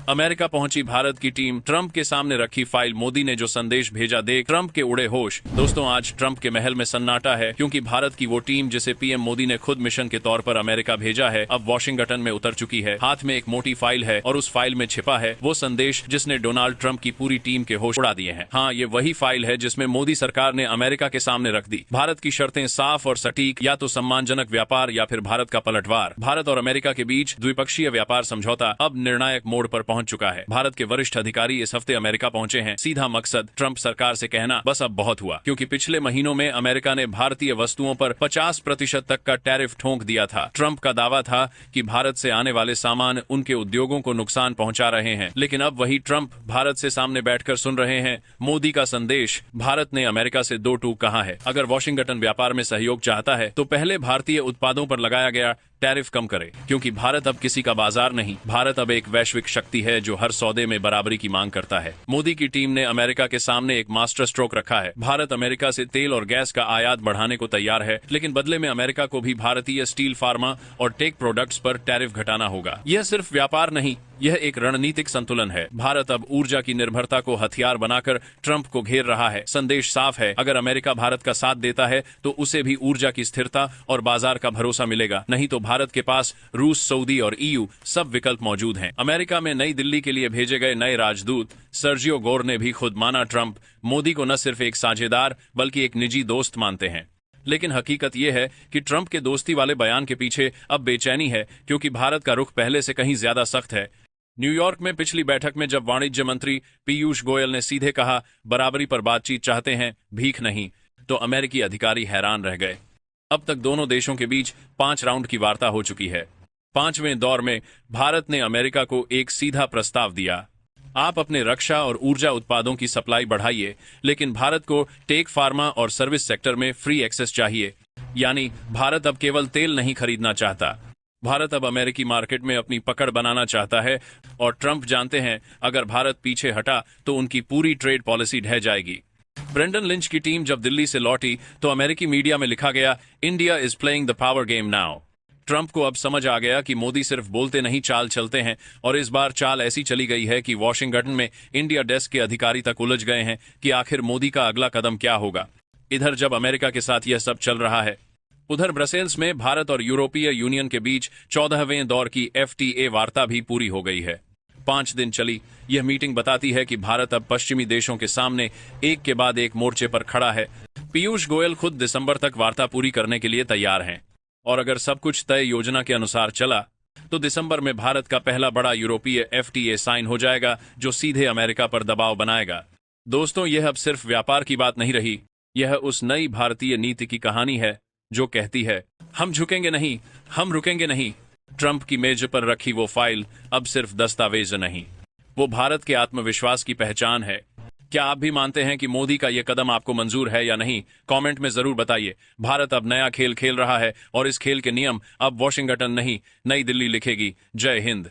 America पहुंची भारत की team, Trump के सामने रखी फाइल, मोदी ने जो संदेश भेजा देख ट्रंप के उड़े होश। दोस्तों, आज ट्रंप के महल में सन्नाटा है क्योंकि भारत की वो टीम जिसे पीएम मोदी ने खुद मिशन के तौर पर अमेरिका भेजा है, अब वॉशिंगटन में उतर चुकी है। हाथ में एक मोटी फाइल है और उस फाइल में छिपा है वो संदेश जिसने डोनाल्ड ट्रंप की पूरी टीम के होश उड़ा दिए हैं। हाँ, ये वही फाइल है जिसमें मोदी सरकार ने अमेरिका के सामने रख दी। भारत की शर्तें साफ और सटीक, या तो सम्मानजनक व्यापार या फिर भारत का पलटवार। भारत और अमेरिका के बीच द्विपक्षीय व्यापार समझौता अब निर्णायक मोड़ पर पहुंच चुका है। भारत के वरिष्ठ अधिकारी इस हफ्ते अमेरिका पहुंचे हैं। सीधा मकसद ट्रंप सरकार से कहना बस अब बहुत हुआ, क्योंकि पिछले महीनों में अमेरिका ने भारतीय वस्तुओं पर 50% तक का टैरिफ ठोक दिया था। ट्रंप का दावा था कि भारत से आने वाले सामान उनके उद्योगों को नुकसान पहुंचा रहे हैं, लेकिन अब वही ट्रंप भारत से सामने बैठकर सुन रहे हैं मोदी का संदेश। भारत ने अमेरिका से दो टूक कहा है। अगर वॉशिंगटन व्यापार में सहयोग चाहता है तो पहले भारतीय उत्पादों पर लगाया गया टैरिफ कम करे, क्योंकि भारत अब किसी का बाजार नहीं। भारत अब एक वैश्विक शक्ति है जो हर सौदे में बराबरी की मांग करता है। मोदी की टीम ने अमेरिका के सामने एक मास्टर स्ट्रोक रखा है। भारत अमेरिका से तेल और गैस का आयात बढ़ाने को तैयार है, लेकिन बदले में अमेरिका को भी भारतीय स्टील, फार्मा और टेक प्रोडक्ट्स पर टैरिफ घटाना होगा। यह सिर्फ व्यापार नहीं, यह एक रणनीतिक संतुलन है। भारत अब ऊर्जा की निर्भरता को हथियार बनाकर ट्रंप को घेर रहा है। संदेश साफ है, अगर अमेरिका भारत का साथ देता है तो उसे भी ऊर्जा की स्थिरता और बाजार का भरोसा मिलेगा, नहीं तो भारत के पास रूस, सऊदी और ईयू सब विकल्प मौजूद हैं। अमेरिका में नई दिल्ली के लिए भेजे गए नए राजदूत सर्जियो गोर ने भी खुद माना ट्रंप मोदी को न सिर्फ एक साझेदार बल्कि एक निजी दोस्त मानते हैं। लेकिन हकीकत यह है कि ट्रंप के दोस्ती वाले बयान के पीछे अब बेचैनी है, क्योंकि भारत का रुख पहले से कहीं ज्यादा सख्त है। न्यूयॉर्क में पिछली बैठक में जब वाणिज्य मंत्री पीयूष गोयल ने सीधे कहा बराबरी पर बातचीत चाहते हैं, भीख नहीं, तो अमेरिकी अधिकारी हैरान रह गए। अब तक दोनों देशों के बीच 5 राउंड की वार्ता हो चुकी है। 5वें दौर में भारत ने अमेरिका को एक सीधा प्रस्ताव दिया, आप अपने रक्षा और ऊर्जा उत्पादों की सप्लाई बढ़ाइए, लेकिन भारत को टेक, फार्मा और सर्विस सेक्टर में फ्री एक्सेस चाहिए। यानी भारत अब केवल तेल नहीं खरीदना चाहता, भारत अब अमेरिकी मार्केट में अपनी पकड़ बनाना चाहता है। और ट्रंप जानते हैं अगर भारत पीछे हटा तो उनकी पूरी ट्रेड पॉलिसी ढह जाएगी। ब्रेंडन लिंच की टीम जब दिल्ली से लौटी तो अमेरिकी मीडिया में लिखा गया, India is playing the power game now. Trump को अब समझ आ गया कि मोदी सिर्फ बोलते नहीं, चाल चलते हैं। और इस बार चाल ऐसी चली गई है कि वॉशिंगटन में इंडिया डेस्क के अधिकारी तक उलझ गए हैं कि आखिर मोदी का अगला कदम क्या होगा। इधर जब अमेरिका के साथ यह सब चल रहा है, उधर ब्रसेल्स में भारत और यूरोपीय यूनियन के बीच 14वें दौर की FTA वार्ता भी पूरी हो गई है। 5 दिन चली यह मीटिंग बताती है कि भारत अब पश्चिमी देशों के सामने एक के बाद एक मोर्चे पर खड़ा है। पीयूष गोयल खुद दिसंबर तक वार्ता पूरी करने के लिए तैयार हैं, और अगर सब कुछ तय योजना के अनुसार चला तो दिसंबर में भारत का पहला बड़ा यूरोपीय FTA साइन हो जाएगा, जो सीधे अमेरिका पर दबाव बनाएगा। दोस्तों, यह अब सिर्फ व्यापार की बात नहीं रही, यह उस नई भारतीय नीति की कहानी है जो कहती है हम झुकेंगे नहीं, हम रुकेंगे नहीं। ट्रंप की मेज पर रखी वो फाइल अब सिर्फ दस्तावेज नहीं, वो भारत के आत्मविश्वास की पहचान है। क्या आप भी मानते हैं कि मोदी का यह कदम आपको मंजूर है या नहीं? कमेंट में जरूर बताइए। भारत अब नया खेल खेल रहा है और इस खेल के नियम अब वॉशिंगटन नहीं, नई दिल्ली लिखेगी। जय हिंद।